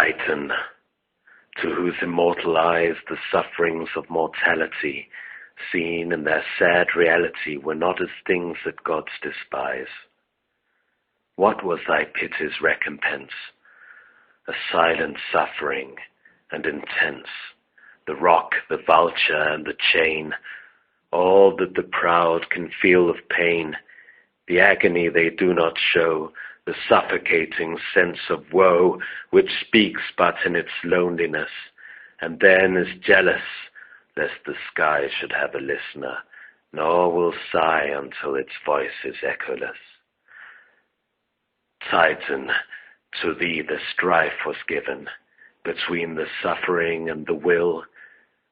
Titan, to whose immortal eyes the sufferings of mortality, seen in their sad reality, were not as things that gods despise. What was thy pity's recompense? A silent suffering and intense, the rock, the vulture, and the chain, all that the proud can feel of pain, the agony they do not show, the suffocating sense of woe, which speaks but in its loneliness, and then is jealous, lest the sky should have a listener, nor will sigh until its voice is echoless. Titan, to thee the strife was given, between the suffering and the will,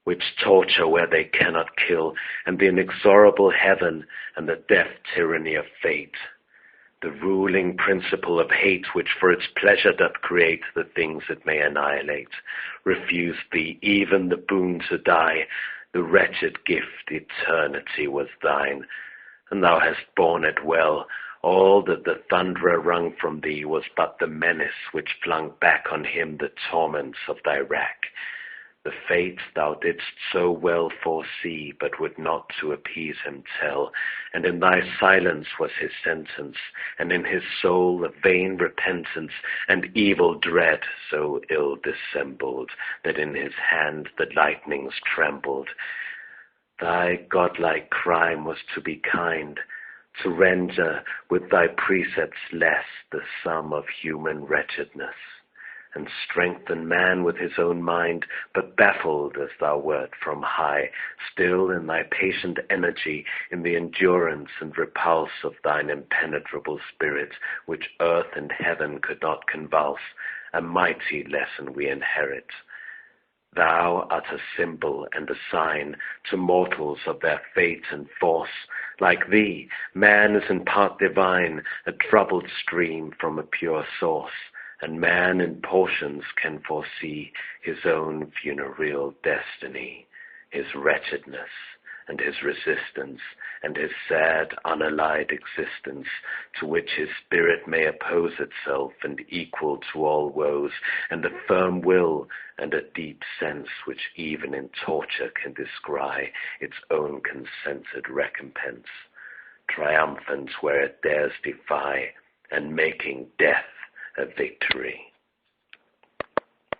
which torture where they cannot kill, and the inexorable heaven and the death tyranny of fate, the ruling principle of hate, which for its pleasure doth create the things it may annihilate, refused thee even the boon to die. The wretched gift, eternity, was thine, and thou hast borne it well. All that the thunderer wrung from thee was but the menace which flung back on him the torments of thy rack. The fate thou didst so well foresee, but would not to appease him tell, and in thy silence was his sentence, and in his soul a vain repentance, and evil dread so ill dissembled, that in his hand the lightnings trembled. Thy godlike crime was to be kind, to render with thy precepts less the sum of human wretchedness, and strengthen man with his own mind, but baffled as thou wert from high, still in thy patient energy, in the endurance and repulse of thine impenetrable spirit, which earth and heaven could not convulse, a mighty lesson we inherit. Thou art a symbol and a sign to mortals of their fate and force. Like thee, man is in part divine, a troubled stream from a pure source, and man in portions can foresee his own funereal destiny, his wretchedness, and his resistance, and his sad, unallied existence, to which his spirit may oppose itself, and equal to all woes, and a firm will, and a deep sense which even in torture can descry its own consented recompense, triumphant where it dares defy, and making death a victory.